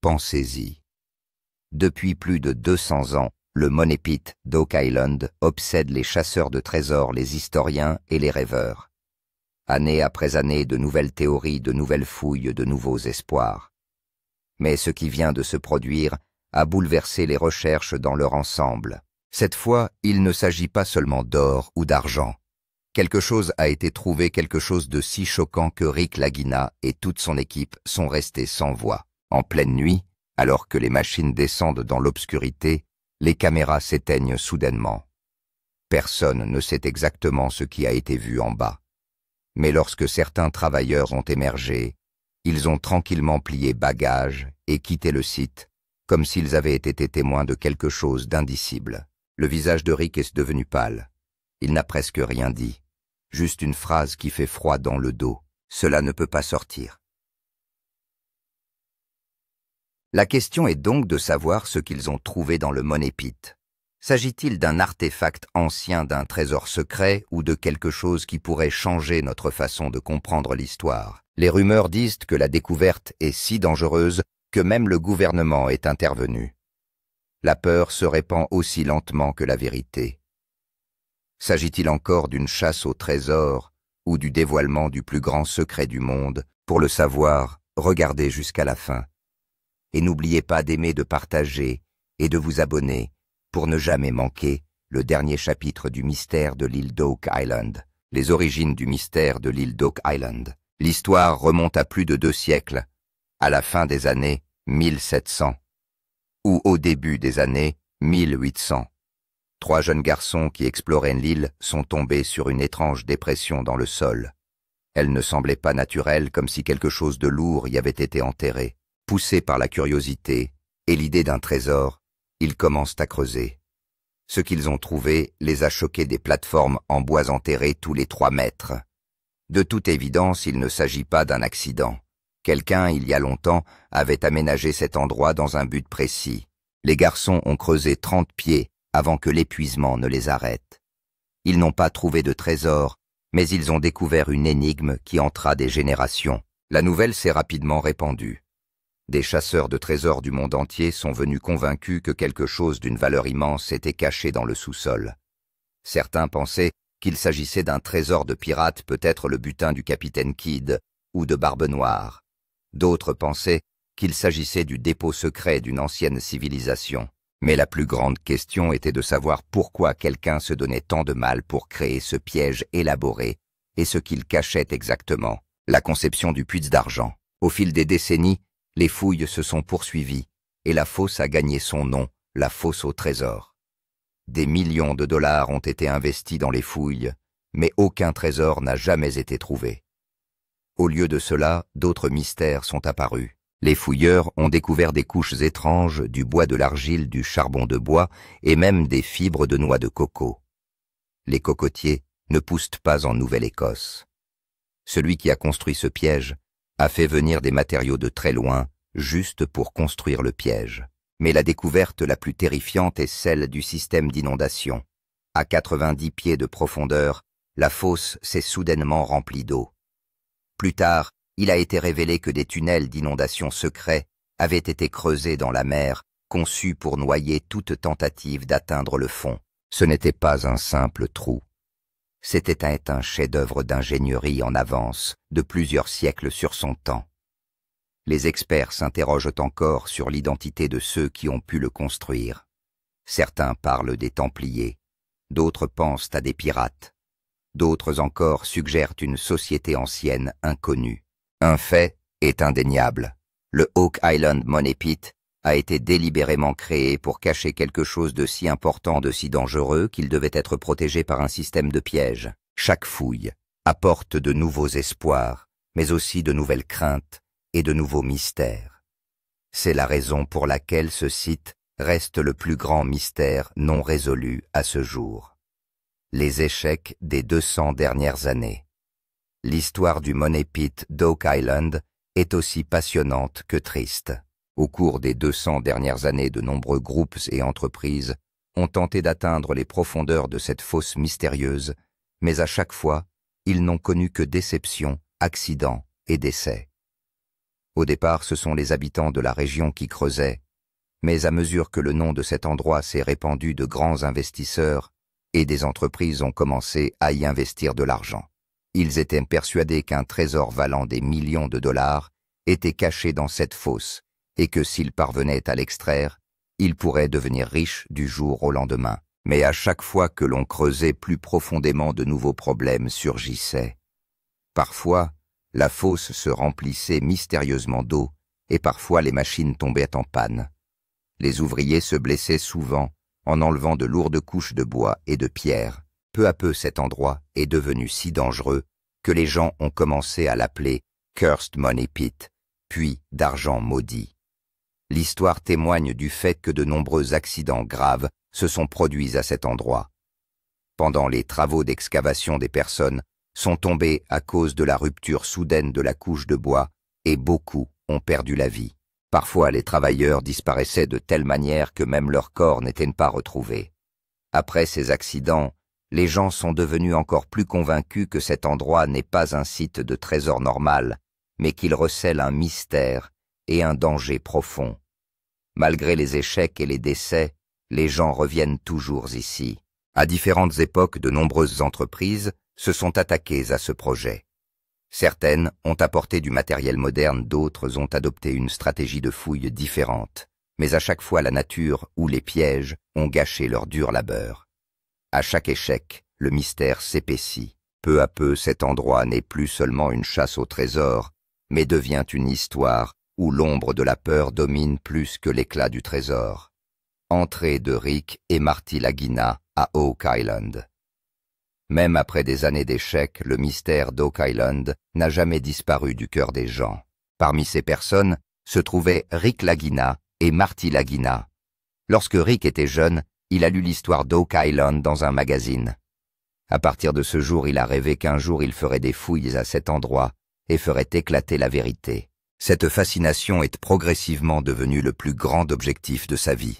Pensez-y. Depuis plus de 200 ans, le Money Pit d'Oak Island obsède les chasseurs de trésors, les historiens et les rêveurs. Année après année, de nouvelles théories, de nouvelles fouilles, de nouveaux espoirs. Mais ce qui vient de se produire a bouleversé les recherches dans leur ensemble. Cette fois, il ne s'agit pas seulement d'or ou d'argent. Quelque chose a été trouvé, quelque chose de si choquant que Rick Lagina et toute son équipe sont restés sans voix. En pleine nuit, alors que les machines descendent dans l'obscurité, les caméras s'éteignent soudainement. Personne ne sait exactement ce qui a été vu en bas. Mais lorsque certains travailleurs ont émergé, ils ont tranquillement plié bagages et quitté le site, comme s'ils avaient été témoins de quelque chose d'indicible. Le visage de Rick est devenu pâle. Il n'a presque rien dit. Juste une phrase qui fait froid dans le dos. Cela ne peut pas sortir. La question est donc de savoir ce qu'ils ont trouvé dans le Money Pit. S'agit-il d'un artefact ancien, d'un trésor secret ou de quelque chose qui pourrait changer notre façon de comprendre l'histoire? Les rumeurs disent que la découverte est si dangereuse que même le gouvernement est intervenu. La peur se répand aussi lentement que la vérité. S'agit-il encore d'une chasse au trésor ou du dévoilement du plus grand secret du monde? Pour le savoir, regardez jusqu'à la fin. Et n'oubliez pas d'aimer, de partager et de vous abonner pour ne jamais manquer le dernier chapitre du mystère de l'île d'Oak Island, les origines du mystère de l'île d'Oak Island. L'histoire remonte à plus de 2 siècles, à la fin des années 1700 ou au début des années 1800. 3 jeunes garçons qui exploraient l'île sont tombés sur une étrange dépression dans le sol. Elle ne semblait pas naturelle, comme si quelque chose de lourd y avait été enterré. Poussés par la curiosité et l'idée d'un trésor, ils commencent à creuser. Ce qu'ils ont trouvé les a choqués, des plateformes en bois enterrées tous les 3 mètres. De toute évidence, il ne s'agit pas d'un accident. Quelqu'un, il y a longtemps, avait aménagé cet endroit dans un but précis. Les garçons ont creusé 30 pieds avant que l'épuisement ne les arrête. Ils n'ont pas trouvé de trésor, mais ils ont découvert une énigme qui entra des générations. La nouvelle s'est rapidement répandue. Des chasseurs de trésors du monde entier sont venus convaincus que quelque chose d'une valeur immense était caché dans le sous-sol. Certains pensaient qu'il s'agissait d'un trésor de pirate, peut-être le butin du capitaine Kidd ou de Barbe Noire. D'autres pensaient qu'il s'agissait du dépôt secret d'une ancienne civilisation. Mais la plus grande question était de savoir pourquoi quelqu'un se donnait tant de mal pour créer ce piège élaboré et ce qu'il cachait exactement. La conception du puits d'argent. Au fil des décennies, les fouilles se sont poursuivies et la fosse a gagné son nom, la fosse au trésor. Des millions de dollars ont été investis dans les fouilles, mais aucun trésor n'a jamais été trouvé. Au lieu de cela, d'autres mystères sont apparus. Les fouilleurs ont découvert des couches étranges, du bois, de l'argile, du charbon de bois et même des fibres de noix de coco. Les cocotiers ne poussent pas en Nouvelle-Écosse. Celui qui a construit ce piège a fait venir des matériaux de très loin, juste pour construire le piège. Mais la découverte la plus terrifiante est celle du système d'inondation. À 90 pieds de profondeur, la fosse s'est soudainement remplie d'eau. Plus tard, il a été révélé que des tunnels d'inondation secrets avaient été creusés dans la mer, conçus pour noyer toute tentative d'atteindre le fond. Ce n'était pas un simple trou. C'était un chef-d'œuvre d'ingénierie en avance de plusieurs siècles sur son temps. Les experts s'interrogent encore sur l'identité de ceux qui ont pu le construire. Certains parlent des Templiers, d'autres pensent à des pirates, d'autres encore suggèrent une société ancienne inconnue. Un fait est indéniable. Le Oak Island Money Pit a été délibérément créé pour cacher quelque chose de si important, de si dangereux qu'il devait être protégé par un système de pièges. Chaque fouille apporte de nouveaux espoirs, mais aussi de nouvelles craintes et de nouveaux mystères. C'est la raison pour laquelle ce site reste le plus grand mystère non résolu à ce jour. Les échecs des 200 dernières années. L'histoire du Money Pit d'Oak Island est aussi passionnante que triste. Au cours des 200 dernières années, de nombreux groupes et entreprises ont tenté d'atteindre les profondeurs de cette fosse mystérieuse, mais à chaque fois, ils n'ont connu que déception, accidents et décès. Au départ, ce sont les habitants de la région qui creusaient, mais à mesure que le nom de cet endroit s'est répandu, de grands investisseurs et des entreprises ont commencé à y investir de l'argent. Ils étaient persuadés qu'un trésor valant des millions de dollars était caché dans cette fosse et que s'ils parvenaient à l'extraire, ils pourraient devenir riches du jour au lendemain. Mais à chaque fois que l'on creusait plus profondément, de nouveaux problèmes surgissaient. Parfois, la fosse se remplissait mystérieusement d'eau et parfois les machines tombaient en panne. Les ouvriers se blessaient souvent en enlevant de lourdes couches de bois et de pierres. Peu à peu, cet endroit est devenu si dangereux que les gens ont commencé à l'appeler Cursed Money Pit, puis d'argent maudit. L'histoire témoigne du fait que de nombreux accidents graves se sont produits à cet endroit. Pendant les travaux d'excavation, des personnes sont tombées à cause de la rupture soudaine de la couche de bois et beaucoup ont perdu la vie. Parfois, les travailleurs disparaissaient de telle manière que même leur corps n'était pas retrouvé. Après ces accidents, les gens sont devenus encore plus convaincus que cet endroit n'est pas un site de trésor normal, mais qu'il recèle un mystère et un danger profond. Malgré les échecs et les décès, les gens reviennent toujours ici. À différentes époques, de nombreuses entreprises se sont attaquées à ce projet. Certaines ont apporté du matériel moderne, d'autres ont adopté une stratégie de fouille différente. Mais à chaque fois, la nature ou les pièges ont gâché leur dur labeur. À chaque échec, le mystère s'épaissit. Peu à peu, cet endroit n'est plus seulement une chasse au trésor, mais devient une histoire où l'ombre de la peur domine plus que l'éclat du trésor. Entrée de Rick et Marty Lagina à Oak Island. Même après des années d'échecs, le mystère d'Oak Island n'a jamais disparu du cœur des gens. Parmi ces personnes se trouvaient Rick Lagina et Marty Lagina. Lorsque Rick était jeune, il a lu l'histoire d'Oak Island dans un magazine. À partir de ce jour, il a rêvé qu'un jour il ferait des fouilles à cet endroit et ferait éclater la vérité. Cette fascination est progressivement devenue le plus grand objectif de sa vie.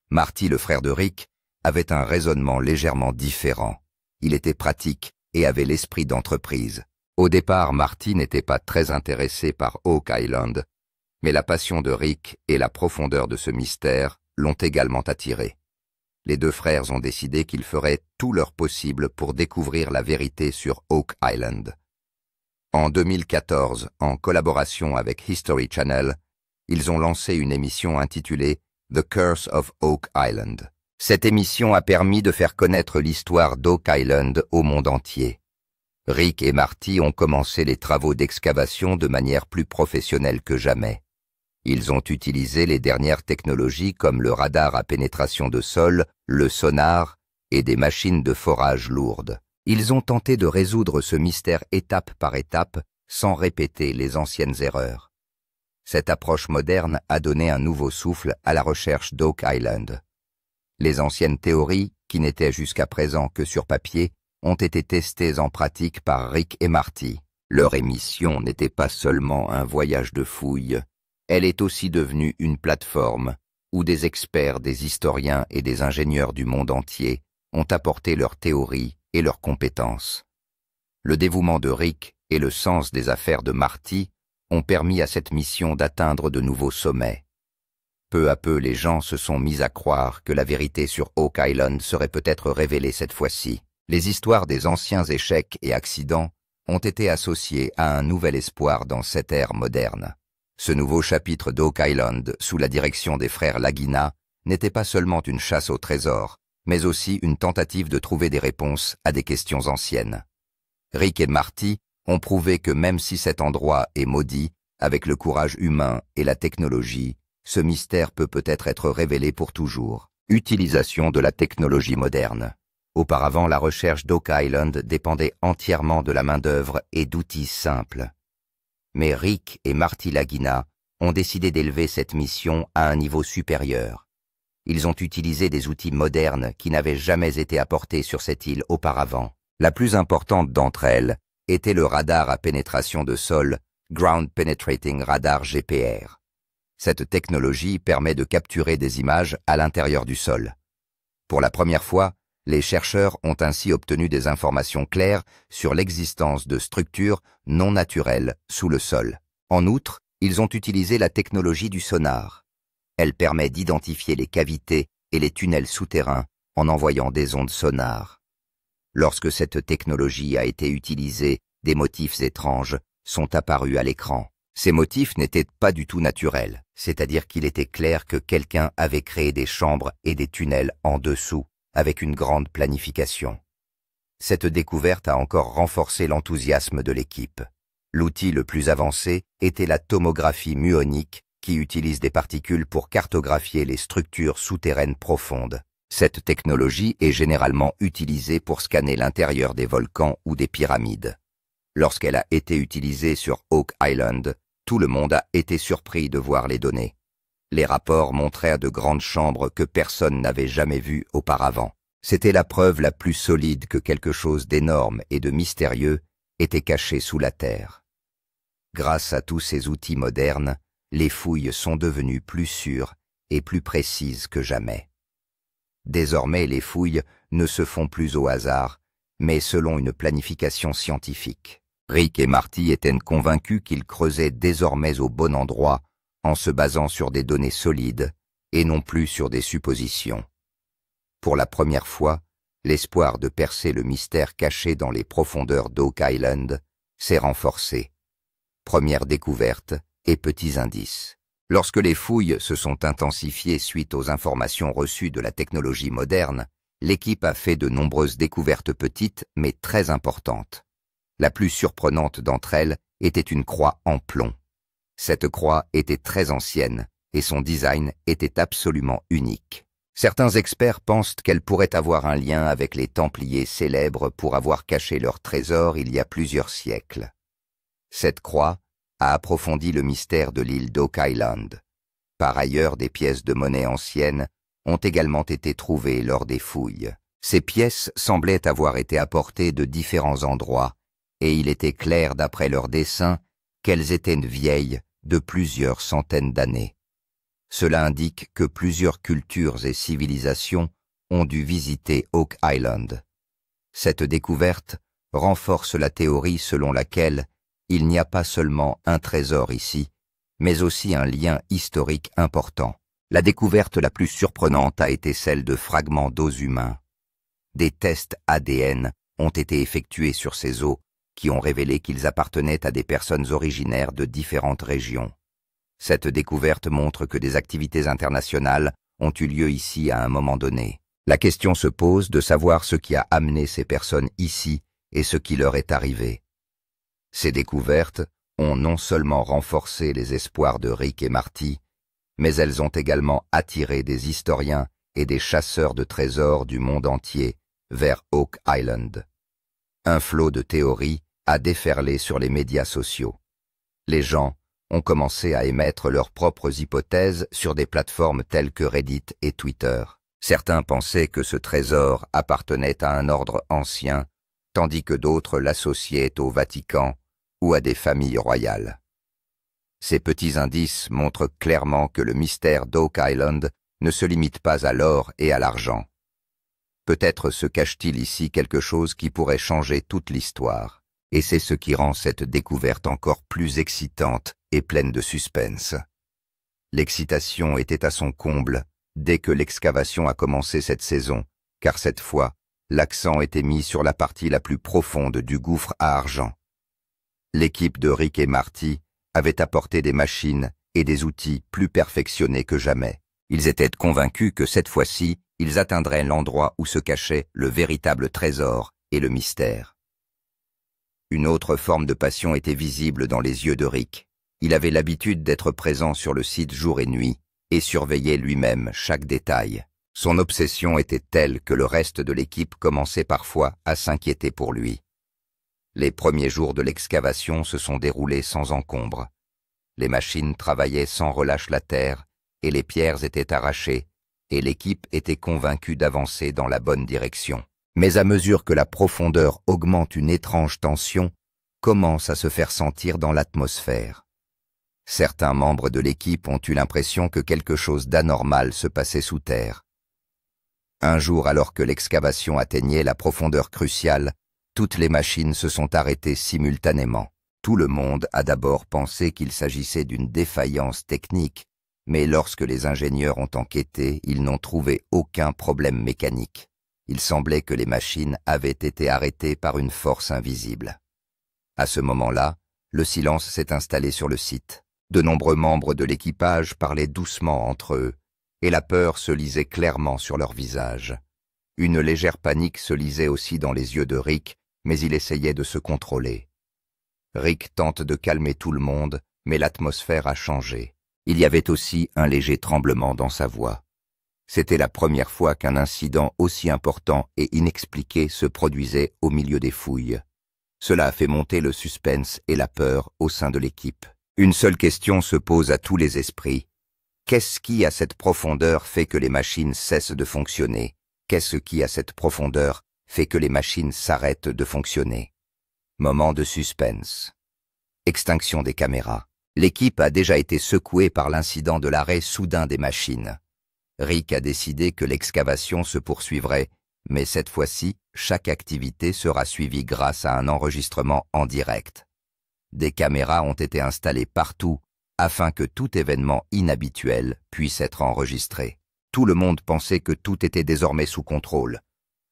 Marty, le frère de Rick, avait un raisonnement légèrement différent. Il était pratique et avait l'esprit d'entreprise. Au départ, Marty n'était pas très intéressé par Oak Island, mais la passion de Rick et la profondeur de ce mystère l'ont également attiré. Les deux frères ont décidé qu'ils feraient tout leur possible pour découvrir la vérité sur Oak Island. En 2014, en collaboration avec History Channel, ils ont lancé une émission intitulée The Curse of Oak Island. Cette émission a permis de faire connaître l'histoire d'Oak Island au monde entier. Rick et Marty ont commencé les travaux d'excavation de manière plus professionnelle que jamais. Ils ont utilisé les dernières technologies comme le radar à pénétration de sol, le sonar et des machines de forage lourdes. Ils ont tenté de résoudre ce mystère étape par étape sans répéter les anciennes erreurs. Cette approche moderne a donné un nouveau souffle à la recherche d'Oak Island. Les anciennes théories, qui n'étaient jusqu'à présent que sur papier, ont été testées en pratique par Rick et Marty. Leur émission n'était pas seulement un voyage de fouille, elle est aussi devenue une plateforme où des experts, des historiens et des ingénieurs du monde entier ont apporté leurs théories et leurs compétences. Le dévouement de Rick et le sens des affaires de Marty ont permis à cette mission d'atteindre de nouveaux sommets. Peu à peu, les gens se sont mis à croire que la vérité sur Oak Island serait peut-être révélée cette fois-ci. Les histoires des anciens échecs et accidents ont été associées à un nouvel espoir dans cette ère moderne. Ce nouveau chapitre d'Oak Island, sous la direction des frères Lagina, n'était pas seulement une chasse au trésor, mais aussi une tentative de trouver des réponses à des questions anciennes. Rick et Marty ont prouvé que même si cet endroit est maudit, avec le courage humain et la technologie, ce mystère peut peut-être être révélé pour toujours. Utilisation de la technologie moderne. Auparavant, la recherche d'Oak Island dépendait entièrement de la main-d'œuvre et d'outils simples. Mais Rick et Marty Lagina ont décidé d'élever cette mission à un niveau supérieur. Ils ont utilisé des outils modernes qui n'avaient jamais été apportés sur cette île auparavant. La plus importante d'entre elles était le radar à pénétration de sol, Ground Penetrating Radar GPR. Cette technologie permet de capturer des images à l'intérieur du sol. Pour la première fois, les chercheurs ont ainsi obtenu des informations claires sur l'existence de structures non naturelles sous le sol. En outre, Ils ont utilisé la technologie du sonar. Elle permet d'identifier les cavités et les tunnels souterrains en envoyant des ondes sonars. Lorsque cette technologie a été utilisée, des motifs étranges sont apparus à l'écran. Ces motifs n'étaient pas du tout naturels, c'est-à-dire qu'il était clair que quelqu'un avait créé des chambres et des tunnels en dessous, avec une grande planification. Cette découverte a encore renforcé l'enthousiasme de l'équipe. L'outil le plus avancé était la tomographie muonique, qui utilise des particules pour cartographier les structures souterraines profondes. Cette technologie est généralement utilisée pour scanner l'intérieur des volcans ou des pyramides. Lorsqu'elle a été utilisée sur Oak Island, tout le monde a été surpris de voir les données. Les rapports montrèrent de grandes chambres que personne n'avait jamais vues auparavant. C'était la preuve la plus solide que quelque chose d'énorme et de mystérieux était caché sous la terre. Grâce à tous ces outils modernes, les fouilles sont devenues plus sûres et plus précises que jamais. Désormais, les fouilles ne se font plus au hasard, mais selon une planification scientifique. Rick et Marty étaient convaincus qu'ils creusaient désormais au bon endroit en se basant sur des données solides et non plus sur des suppositions. Pour la première fois, l'espoir de percer le mystère caché dans les profondeurs d'Oak Island s'est renforcé. Première découverte et petits indices. Lorsque les fouilles se sont intensifiées suite aux informations reçues de la technologie moderne, l'équipe a fait de nombreuses découvertes petites mais très importantes. La plus surprenante d'entre elles était une croix en plomb. Cette croix était très ancienne et son design était absolument unique. Certains experts pensent qu'elle pourrait avoir un lien avec les Templiers célèbres pour avoir caché leur trésor il y a plusieurs siècles. Cette croix a approfondi le mystère de l'île d'Oak Island. Par ailleurs, des pièces de monnaie anciennes ont également été trouvées lors des fouilles. Ces pièces semblaient avoir été apportées de différents endroits, et il était clair d'après leurs dessins qu'elles étaient vieilles de plusieurs centaines d'années. Cela indique que plusieurs cultures et civilisations ont dû visiter Oak Island. Cette découverte renforce la théorie selon laquelle il n'y a pas seulement un trésor ici, mais aussi un lien historique important. La découverte la plus surprenante a été celle de fragments d'os humains. Des tests ADN ont été effectués sur ces os qui ont révélé qu'ils appartenaient à des personnes originaires de différentes régions. Cette découverte montre que des activités internationales ont eu lieu ici à un moment donné. La question se pose de savoir ce qui a amené ces personnes ici et ce qui leur est arrivé. Ces découvertes ont non seulement renforcé les espoirs de Rick et Marty, mais elles ont également attiré des historiens et des chasseurs de trésors du monde entier vers Oak Island. Un flot de théories a déferlé sur les médias sociaux. Les gens ont commencé à émettre leurs propres hypothèses sur des plateformes telles que Reddit et Twitter. Certains pensaient que ce trésor appartenait à un ordre ancien, tandis que d'autres l'associaient au Vatican ou à des familles royales. Ces petits indices montrent clairement que le mystère d'Oak Island ne se limite pas à l'or et à l'argent. Peut-être se cache-t-il ici quelque chose qui pourrait changer toute l'histoire, et c'est ce qui rend cette découverte encore plus excitante et pleine de suspense. L'excitation était à son comble dès que l'excavation a commencé cette saison, car cette fois, l'accent était mis sur la partie la plus profonde du gouffre à argent. L'équipe de Rick et Marty avait apporté des machines et des outils plus perfectionnés que jamais. Ils étaient convaincus que cette fois-ci, ils atteindraient l'endroit où se cachait le véritable trésor et le mystère. Une autre forme de passion était visible dans les yeux de Rick. Il avait l'habitude d'être présent sur le site jour et nuit et surveillait lui-même chaque détail. Son obsession était telle que le reste de l'équipe commençait parfois à s'inquiéter pour lui. Les premiers jours de l'excavation se sont déroulés sans encombre. Les machines travaillaient sans relâche la terre, et les pierres étaient arrachées, et l'équipe était convaincue d'avancer dans la bonne direction. Mais à mesure que la profondeur augmente, une étrange tension commence à se faire sentir dans l'atmosphère. Certains membres de l'équipe ont eu l'impression que quelque chose d'anormal se passait sous terre. Un jour, alors que l'excavation atteignait la profondeur cruciale, toutes les machines se sont arrêtées simultanément. Tout le monde a d'abord pensé qu'il s'agissait d'une défaillance technique, mais lorsque les ingénieurs ont enquêté, ils n'ont trouvé aucun problème mécanique. Il semblait que les machines avaient été arrêtées par une force invisible. À ce moment-là, le silence s'est installé sur le site. De nombreux membres de l'équipage parlaient doucement entre eux, et la peur se lisait clairement sur leurs visages. Une légère panique se lisait aussi dans les yeux de Rick, mais il essayait de se contrôler. Rick tente de calmer tout le monde, mais l'atmosphère a changé. Il y avait aussi un léger tremblement dans sa voix. C'était la première fois qu'un incident aussi important et inexpliqué se produisait au milieu des fouilles. Cela a fait monter le suspense et la peur au sein de l'équipe. Une seule question se pose à tous les esprits. Qu'est-ce qui, à cette profondeur, fait que les machines cessent de fonctionner? Qu'est-ce qui, à cette profondeur, fait que les machines s'arrêtent de fonctionner? Moment de suspense. Extinction des caméras. L'équipe a déjà été secouée par l'incident de l'arrêt soudain des machines. Rick a décidé que l'excavation se poursuivrait, mais cette fois-ci, chaque activité sera suivie grâce à un enregistrement en direct. Des caméras ont été installées partout afin que tout événement inhabituel puisse être enregistré. Tout le monde pensait que tout était désormais sous contrôle.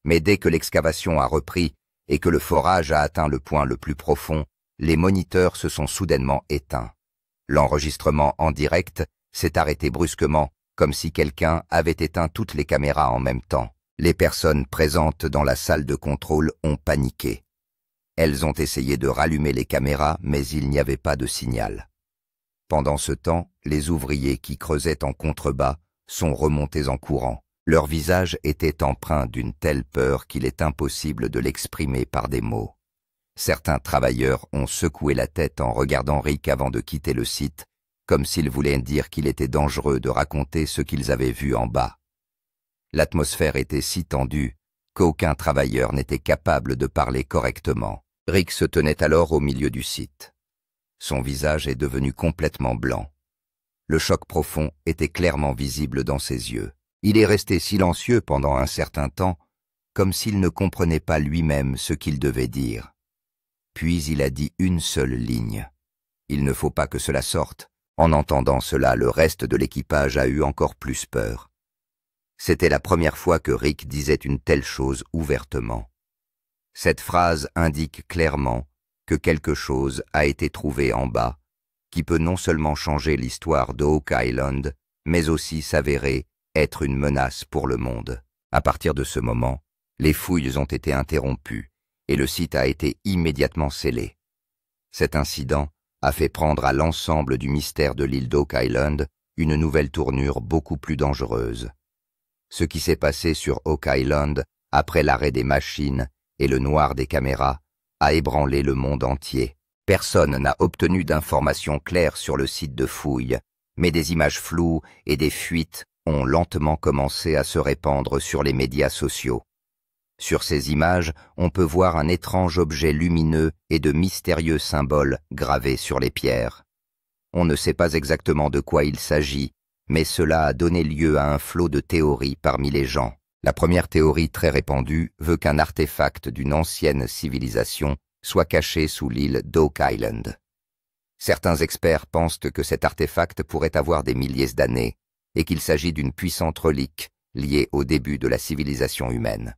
Mais dès que l'excavation a repris et que le forage a atteint le point le plus profond, les moniteurs se sont soudainement éteints. L'enregistrement en direct s'est arrêté brusquement, comme si quelqu'un avait éteint toutes les caméras en même temps. Les personnes présentes dans la salle de contrôle ont paniqué. Elles ont essayé de rallumer les caméras, mais il n'y avait pas de signal. Pendant ce temps, les ouvriers qui creusaient en contrebas sont remontés en courant. Leur visage était empreint d'une telle peur qu'il est impossible de l'exprimer par des mots. Certains travailleurs ont secoué la tête en regardant Rick avant de quitter le site, comme s'ils voulaient dire qu'il était dangereux de raconter ce qu'ils avaient vu en bas. L'atmosphère était si tendue qu'aucun travailleur n'était capable de parler correctement. Rick se tenait alors au milieu du site. Son visage est devenu complètement blanc. Le choc profond était clairement visible dans ses yeux. Il est resté silencieux pendant un certain temps, comme s'il ne comprenait pas lui-même ce qu'il devait dire. Puis il a dit une seule ligne. Il ne faut pas que cela sorte. En entendant cela, le reste de l'équipage a eu encore plus peur. C'était la première fois que Rick disait une telle chose ouvertement. Cette phrase indique clairement que quelque chose a été trouvé en bas, qui peut non seulement changer l'histoire de Oak Island, mais aussi s'avérer être une menace pour le monde. À partir de ce moment, les fouilles ont été interrompues et le site a été immédiatement scellé. Cet incident a fait prendre à l'ensemble du mystère de l'île d'Oak Island une nouvelle tournure beaucoup plus dangereuse. Ce qui s'est passé sur Oak Island après l'arrêt des machines et le noir des caméras a ébranlé le monde entier. Personne n'a obtenu d'informations claires sur le site de fouilles, mais des images floues et des fuites ont lentement commencé à se répandre sur les médias sociaux. Sur ces images, on peut voir un étrange objet lumineux et de mystérieux symboles gravés sur les pierres. On ne sait pas exactement de quoi il s'agit, mais cela a donné lieu à un flot de théories parmi les gens. La première théorie très répandue veut qu'un artefact d'une ancienne civilisation soit caché sous l'île d'Oak Island. Certains experts pensent que cet artefact pourrait avoir des milliers d'années et qu'il s'agit d'une puissante relique liée au début de la civilisation humaine.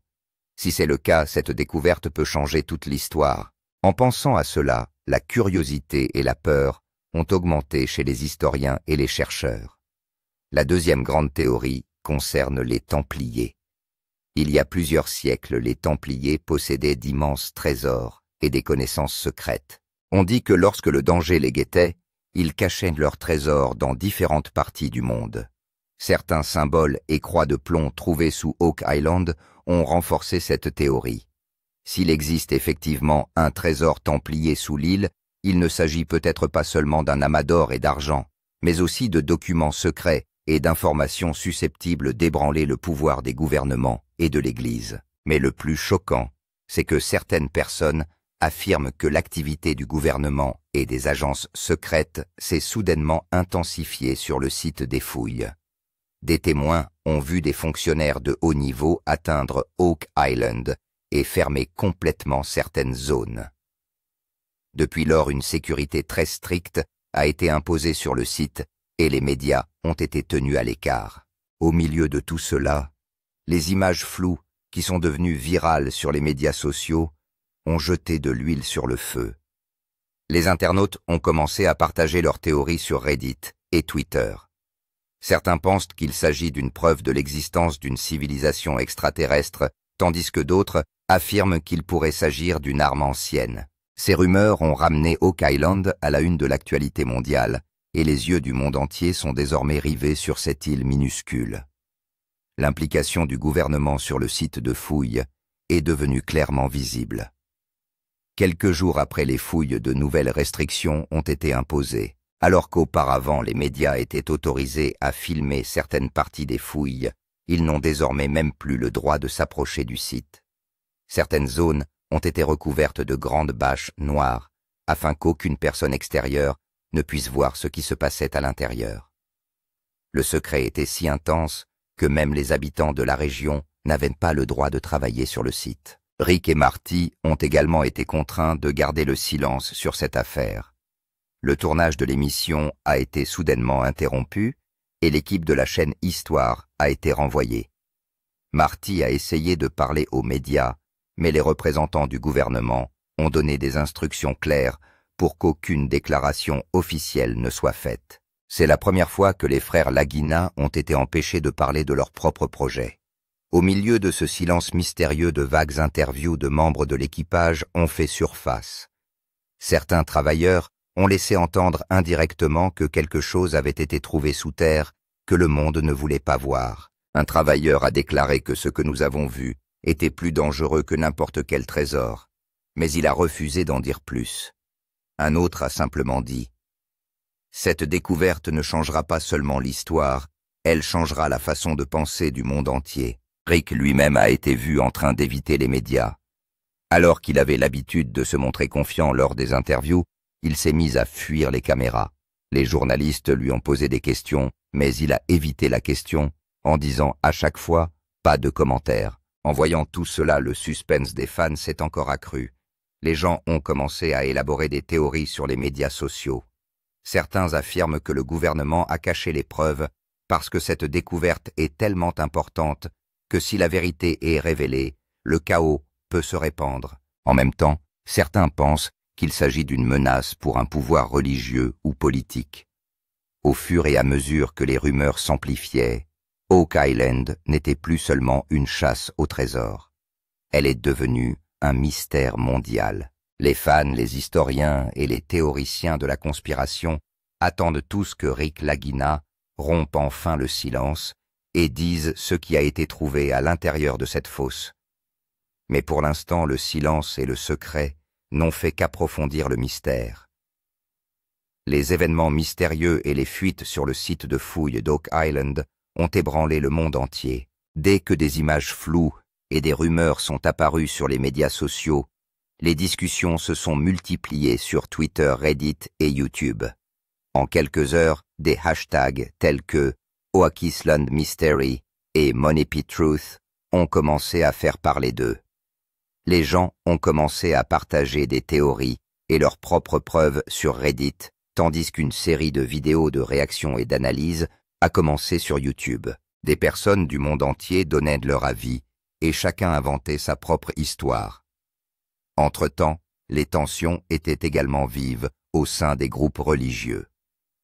Si c'est le cas, cette découverte peut changer toute l'histoire. En pensant à cela, la curiosité et la peur ont augmenté chez les historiens et les chercheurs. La deuxième grande théorie concerne les Templiers. Il y a plusieurs siècles, les Templiers possédaient d'immenses trésors et des connaissances secrètes. On dit que lorsque le danger les guettait, ils cachaient leurs trésors dans différentes parties du monde. Certains symboles et croix de plomb trouvés sous Oak Island ont renforcé cette théorie. S'il existe effectivement un trésor templier sous l'île, il ne s'agit peut-être pas seulement d'un amas d'or et d'argent, mais aussi de documents secrets et d'informations susceptibles d'ébranler le pouvoir des gouvernements et de l'Église. Mais le plus choquant, c'est que certaines personnes affirment que l'activité du gouvernement et des agences secrètes s'est soudainement intensifiée sur le site des fouilles. Des témoins ont vu des fonctionnaires de haut niveau atteindre Oak Island et fermer complètement certaines zones. Depuis lors, une sécurité très stricte a été imposée sur le site et les médias ont été tenus à l'écart. Au milieu de tout cela, les images floues qui sont devenues virales sur les médias sociaux ont jeté de l'huile sur le feu. Les internautes ont commencé à partager leurs théories sur Reddit et Twitter. Certains pensent qu'il s'agit d'une preuve de l'existence d'une civilisation extraterrestre, tandis que d'autres affirment qu'il pourrait s'agir d'une arme ancienne. Ces rumeurs ont ramené Oak Island à la une de l'actualité mondiale, et les yeux du monde entier sont désormais rivés sur cette île minuscule. L'implication du gouvernement sur le site de fouilles est devenue clairement visible. Quelques jours après les fouilles, de nouvelles restrictions ont été imposées. Alors qu'auparavant les médias étaient autorisés à filmer certaines parties des fouilles, ils n'ont désormais même plus le droit de s'approcher du site. Certaines zones ont été recouvertes de grandes bâches noires, afin qu'aucune personne extérieure ne puisse voir ce qui se passait à l'intérieur. Le secret était si intense que même les habitants de la région n'avaient pas le droit de travailler sur le site. Rick et Marty ont également été contraints de garder le silence sur cette affaire. Le tournage de l'émission a été soudainement interrompu et l'équipe de la chaîne Histoire a été renvoyée. Marty a essayé de parler aux médias, mais les représentants du gouvernement ont donné des instructions claires pour qu'aucune déclaration officielle ne soit faite. C'est la première fois que les frères Lagina ont été empêchés de parler de leur propre projet. Au milieu de ce silence mystérieux, de vagues interviews de membres de l'équipage ont fait surface. Certains travailleurs ont laissé entendre indirectement que quelque chose avait été trouvé sous terre que le monde ne voulait pas voir. Un travailleur a déclaré que ce que nous avons vu était plus dangereux que n'importe quel trésor, mais il a refusé d'en dire plus. Un autre a simplement dit « Cette découverte ne changera pas seulement l'histoire, elle changera la façon de penser du monde entier. » Rick lui-même a été vu en train d'éviter les médias. Alors qu'il avait l'habitude de se montrer confiant lors des interviews, il s'est mis à fuir les caméras. Les journalistes lui ont posé des questions, mais il a évité la question en disant à chaque fois « pas de commentaires ». En voyant tout cela, le suspense des fans s'est encore accru. Les gens ont commencé à élaborer des théories sur les médias sociaux. Certains affirment que le gouvernement a caché les preuves parce que cette découverte est tellement importante que si la vérité est révélée, le chaos peut se répandre. En même temps, certains pensent qu'il s'agit d'une menace pour un pouvoir religieux ou politique. Au fur et à mesure que les rumeurs s'amplifiaient, Oak Island n'était plus seulement une chasse au trésor. Elle est devenue un mystère mondial. Les fans, les historiens et les théoriciens de la conspiration attendent tous que Rick Lagina rompe enfin le silence et dise ce qui a été trouvé à l'intérieur de cette fosse. Mais pour l'instant, le silence et le secret n'ont fait qu'approfondir le mystère. Les événements mystérieux et les fuites sur le site de fouilles d'Oak Island ont ébranlé le monde entier. Dès que des images floues et des rumeurs sont apparues sur les médias sociaux, les discussions se sont multipliées sur Twitter, Reddit et YouTube. En quelques heures, des hashtags tels que Oak Island Mystery et Money Truth ont commencé à faire parler d'eux. Les gens ont commencé à partager des théories et leurs propres preuves sur Reddit, tandis qu'une série de vidéos de réaction et d'analyse a commencé sur YouTube. Des personnes du monde entier donnaient leur avis et chacun inventait sa propre histoire. Entre-temps, les tensions étaient également vives au sein des groupes religieux.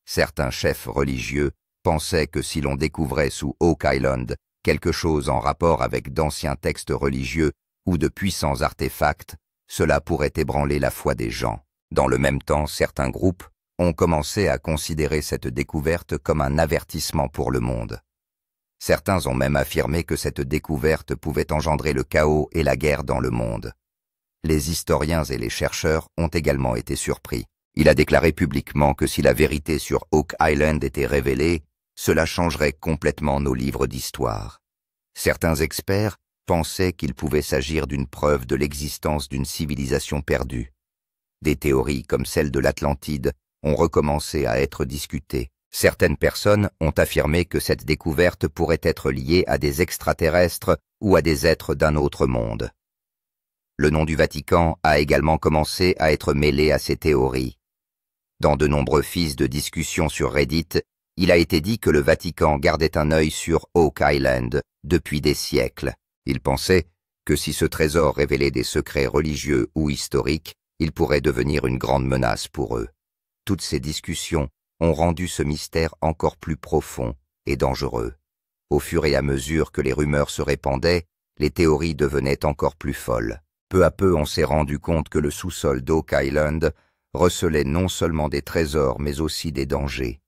Certains chefs religieux pensaient que si l'on découvrait sous Oak Island quelque chose en rapport avec d'anciens textes religieux ou de puissants artefacts, cela pourrait ébranler la foi des gens. Dans le même temps, certains groupes ont commencé à considérer cette découverte comme un avertissement pour le monde. Certains ont même affirmé que cette découverte pouvait engendrer le chaos et la guerre dans le monde. Les historiens et les chercheurs ont également été surpris. Il a déclaré publiquement que si la vérité sur Oak Island était révélée, cela changerait complètement nos livres d'histoire. Certains experts pensaient qu'il pouvait s'agir d'une preuve de l'existence d'une civilisation perdue. Des théories comme celle de l'Atlantide ont recommencé à être discutées. Certaines personnes ont affirmé que cette découverte pourrait être liée à des extraterrestres ou à des êtres d'un autre monde. Le nom du Vatican a également commencé à être mêlé à ces théories. Dans de nombreux fils de discussion sur Reddit, il a été dit que le Vatican gardait un œil sur Oak Island depuis des siècles. Il pensait que si ce trésor révélait des secrets religieux ou historiques, il pourrait devenir une grande menace pour eux. Toutes ces discussions ont rendu ce mystère encore plus profond et dangereux. Au fur et à mesure que les rumeurs se répandaient, les théories devenaient encore plus folles. Peu à peu, on s'est rendu compte que le sous-sol d'Oak Island recelait non seulement des trésors, mais aussi des dangers.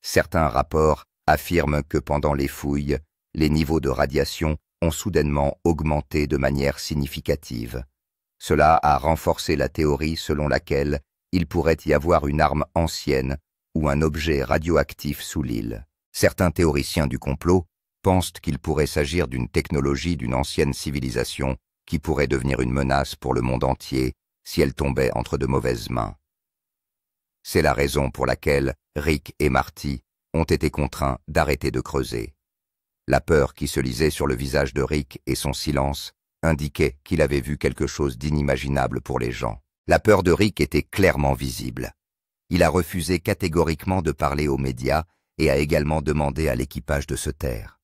Certains rapports affirment que pendant les fouilles, les niveaux de radiation ont soudainement augmenté de manière significative. Cela a renforcé la théorie selon laquelle il pourrait y avoir une arme ancienne ou un objet radioactif sous l'île. Certains théoriciens du complot pensent qu'il pourrait s'agir d'une technologie d'une ancienne civilisation qui pourrait devenir une menace pour le monde entier si elle tombait entre de mauvaises mains. C'est la raison pour laquelle Rick et Marty ont été contraints d'arrêter de creuser. La peur qui se lisait sur le visage de Rick et son silence indiquaient qu'il avait vu quelque chose d'inimaginable pour les gens. La peur de Rick était clairement visible. Il a refusé catégoriquement de parler aux médias et a également demandé à l'équipage de se taire.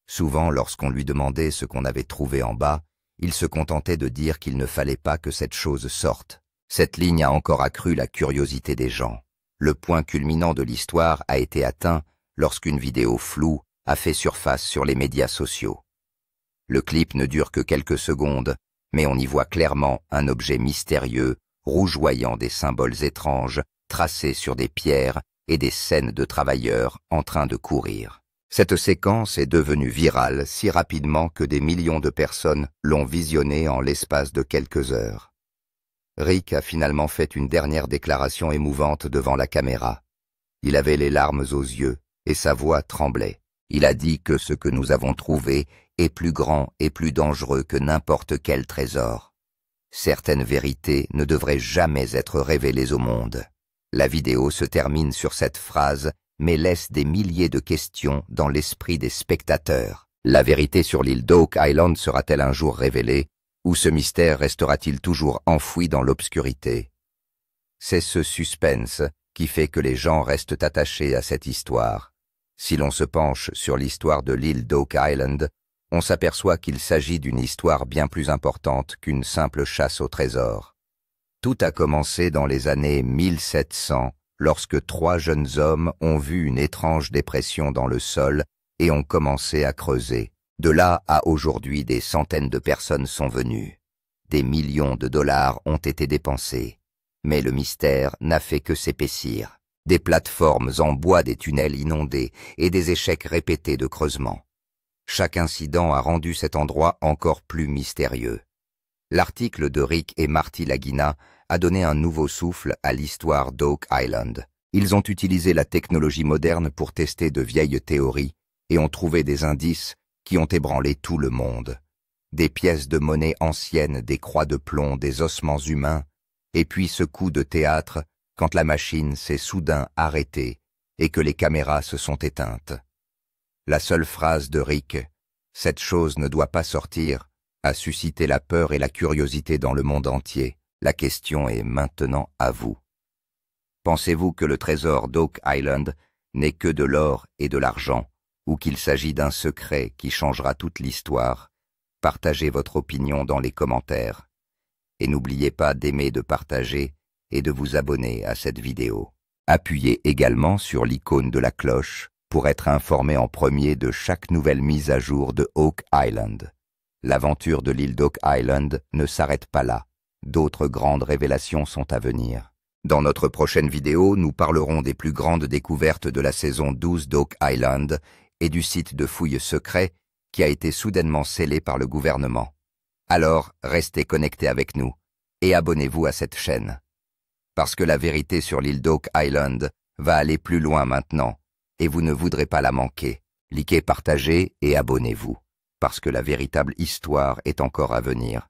Souvent, lorsqu'on lui demandait ce qu'on avait trouvé en bas, il se contentait de dire qu'il ne fallait pas que cette chose sorte. Cette ligne a encore accru la curiosité des gens. Le point culminant de l'histoire a été atteint lorsqu'une vidéo floue a fait surface sur les médias sociaux. Le clip ne dure que quelques secondes, mais on y voit clairement un objet mystérieux, rougeoyant des symboles étranges, tracés sur des pierres et des scènes de travailleurs en train de courir. Cette séquence est devenue virale si rapidement que des millions de personnes l'ont visionnée en l'espace de quelques heures. Rick a finalement fait une dernière déclaration émouvante devant la caméra. Il avait les larmes aux yeux et sa voix tremblait. Il a dit que ce que nous avons trouvé est plus grand et plus dangereux que n'importe quel trésor. Certaines vérités ne devraient jamais être révélées au monde. La vidéo se termine sur cette phrase, mais laisse des milliers de questions dans l'esprit des spectateurs. La vérité sur l'île d'Oak Island sera-t-elle un jour révélée, ou ce mystère restera-t-il toujours enfoui dans l'obscurité? C'est ce suspense qui fait que les gens restent attachés à cette histoire. Si l'on se penche sur l'histoire de l'île d'Oak Island, on s'aperçoit qu'il s'agit d'une histoire bien plus importante qu'une simple chasse au trésor. Tout a commencé dans les années 1700, lorsque 3 jeunes hommes ont vu une étrange dépression dans le sol et ont commencé à creuser. De là à aujourd'hui, des centaines de personnes sont venues. Des millions de dollars ont été dépensés. Mais le mystère n'a fait que s'épaissir. Des plateformes en bois, des tunnels inondés et des échecs répétés de creusement. Chaque incident a rendu cet endroit encore plus mystérieux. L'article de Rick et Marty Lagina a donné un nouveau souffle à l'histoire d'Oak Island. Ils ont utilisé la technologie moderne pour tester de vieilles théories et ont trouvé des indices qui ont ébranlé tout le monde. Des pièces de monnaie anciennes, des croix de plomb, des ossements humains, et puis ce coup de théâtre quand la machine s'est soudain arrêtée et que les caméras se sont éteintes. La seule phrase de Rick, « Cette chose ne doit pas sortir », a suscité la peur et la curiosité dans le monde entier. La question est maintenant à vous. Pensez-vous que le trésor d'Oak Island n'est que de l'or et de l'argent, ou qu'il s'agit d'un secret qui changera toute l'histoire? Partagez votre opinion dans les commentaires. Et n'oubliez pas d'aimer, de partager et de vous abonner à cette vidéo. Appuyez également sur l'icône de la cloche pour être informé en premier de chaque nouvelle mise à jour de Oak Island. L'aventure de l'île d'Oak Island ne s'arrête pas là. D'autres grandes révélations sont à venir. Dans notre prochaine vidéo, nous parlerons des plus grandes découvertes de la saison 12 d'Oak Island et du site de fouilles secret qui a été soudainement scellé par le gouvernement. Alors, restez connectés avec nous et abonnez-vous à cette chaîne. Parce que la vérité sur l'île d'Oak Island va aller plus loin maintenant et vous ne voudrez pas la manquer. Likez, partagez et abonnez-vous, parce que la véritable histoire est encore à venir.